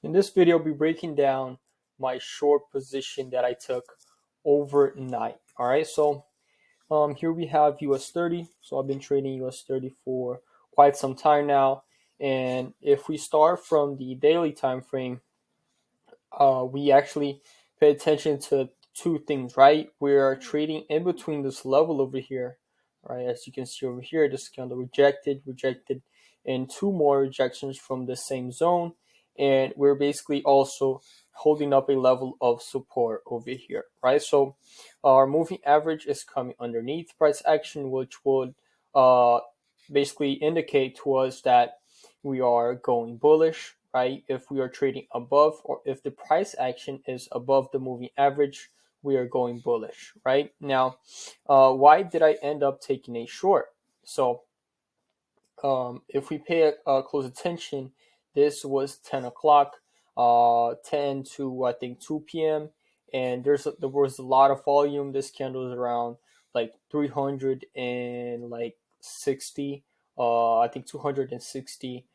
In this video, I'll be breaking down my short position that I took overnight. All right, so here we have US30. So I've been trading US30 for quite some time now. And if we start from the daily time frame, we actually pay attention to two things, right? We are trading in between this level over here, right? As you can see over here, this candle rejected, and two more rejections from the same zone. And we're basically also holding up a level of support over here, right? So our moving average is coming underneath price action, which would uh, basically indicate to us that we are going bullish, right? If we are trading above, or if the price action is above the moving average, we are going bullish, right? Now, why did I end up taking a short? So if we pay close attention, this was 10 o'clock, 10 to I think 2 p.m. And there was a lot of volume. This candle is around like 300 and like 60, I think 260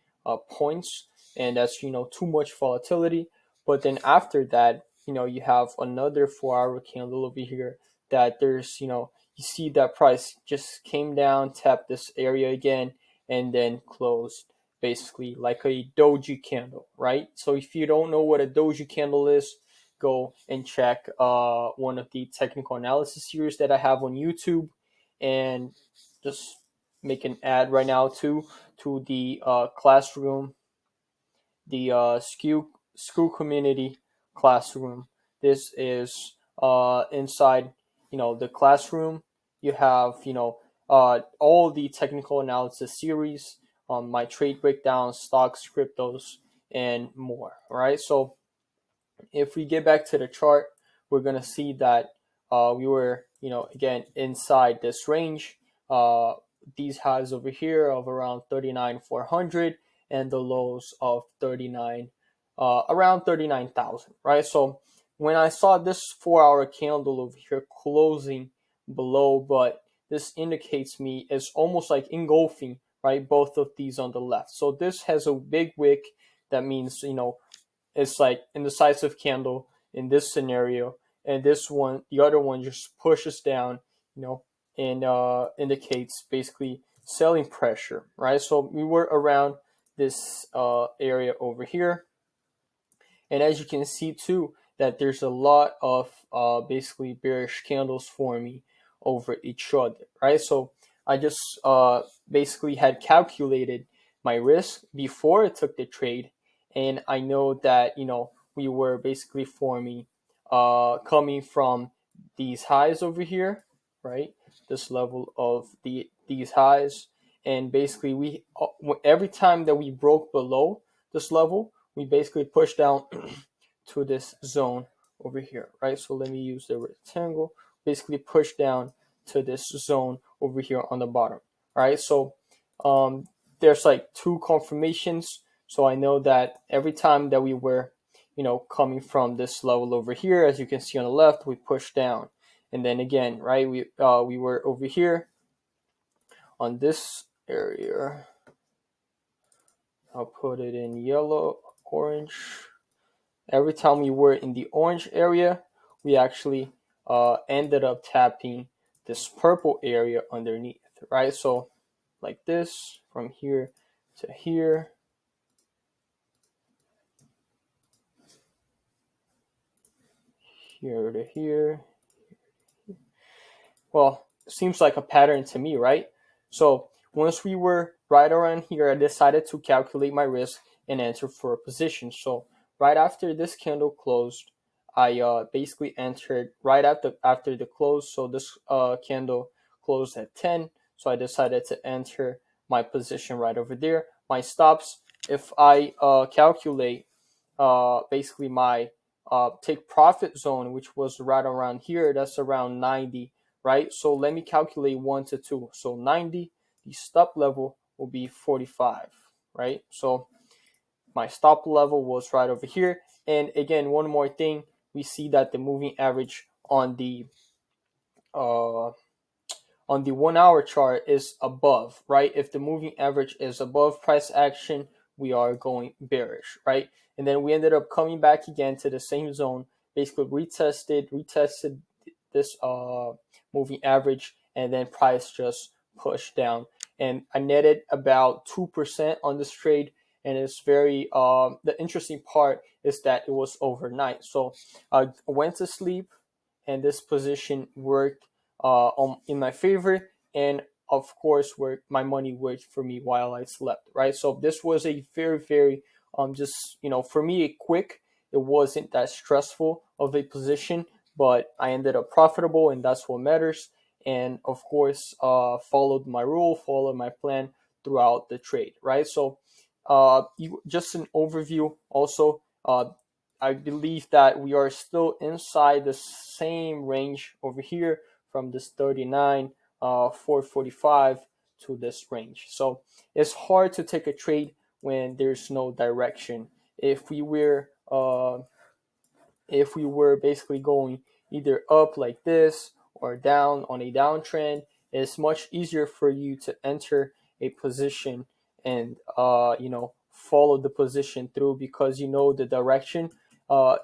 points, and that's too much volatility. But then after that, you have another 4 hour candle over here that there's you see that price just came down, tapped this area again, and then closed basically like a doji candle, right? So if you don't know what a doji candle is, go and check one of the technical analysis series that I have on YouTube, and just make an ad right now to the classroom, the school community classroom. This is inside the classroom. You have all the technical analysis series, my trade breakdowns, stocks, cryptos, and more. All right, so if we get back to the chart, we're gonna see that we were, again inside this range. These highs over here of around 39,400 and the lows of 39, around 39,000, right? So when I saw this 4 hour candle over here closing below, but this indicates me it's almost like engulfing, right? Both of these on the left. So this has a big wick. That means, it's like indecisive candle in this scenario, and this one, the other one, just pushes down, and indicates basically selling pressure, right? So we were around this area over here, and as you can see too, that there's a lot of basically bearish candles forming over each other, right? So I just basically had calculated my risk before I took the trade, and I know that we were basically forming, coming from these highs over here, right? This level of these highs, and basically we every time that we broke below this level, we basically push down to this zone over here, right? So let me use the rectangle, basically push down to this zone over here on the bottom, right? So there's like two confirmations. So I know that every time that we were, coming from this level over here, as you can see on the left, we push down. And then again, right, we were over here on this area. I'll put it in yellow, orange. Every time we were in the orange area, we actually ended up tapping this purple area underneath, right? So like this, from here to here, here to here. Well, it seems like a pattern to me, right? So once we were right around here, I decided to calculate my risk and enter for a position. So right after this candle closed, I basically entered right after the close. So this candle closed at 10. So I decided to enter my position right over there. My stops, if I calculate basically my take profit zone, which was right around here, that's around 90, right? So let me calculate 1 to 2. So 90, the stop level will be 45, right? So my stop level was right over here. And again, one more thing, we see that the moving average uh, on the 1 hour chart is above, right? If the moving average is above price action, we are going bearish, right? and then we ended up coming back again to the same zone, basically retested this moving average, and then price just pushed down. And I netted about 2% on this trade, and it's very the interesting part is that it was overnight. So I went to sleep, and this position worked in my favor, and of course, where my money worked for me while I slept, right? So this was a very, very just for me a quick. It wasn't that stressful of a position, but I ended up profitable, and that's what matters. And of course, followed my rule, followed my plan throughout the trade, right? So, just an overview. Also, I believe that we are still inside the same range over here from this 39, 445 to this range. So it's hard to take a trade when there's no direction. If we were basically going either up like this or down on a downtrend, it's much easier for you to enter a position and follow the position through because you know the direction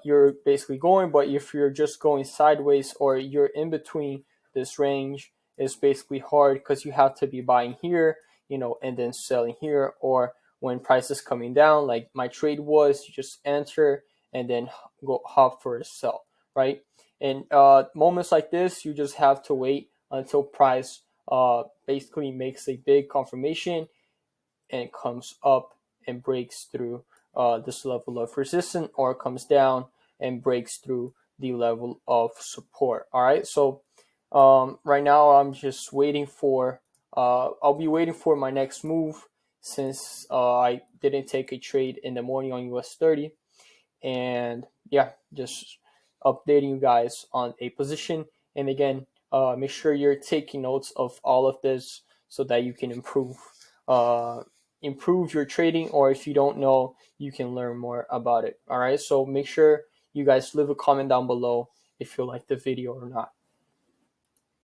you're basically going. But if you're just going sideways or you're in between this range, it's basically hard because you have to be buying here, and then selling here, or when price is coming down, like my trade was, you just enter and then go hop for a sell, right? And moments like this, you just have to wait until price basically makes a big confirmation and comes up and breaks through this level of resistance, or comes down and breaks through the level of support. All right, so right now I'm just waiting for I'll be waiting for my next move, since I didn't take a trade in the morning on US30. And yeah, just updating you guys on a position. And again, make sure you're taking notes of all of this so that you can uh, improve your trading, or if you don't know, you can learn more about it. All right, so make sure you guys leave a comment down below if you like the video or not.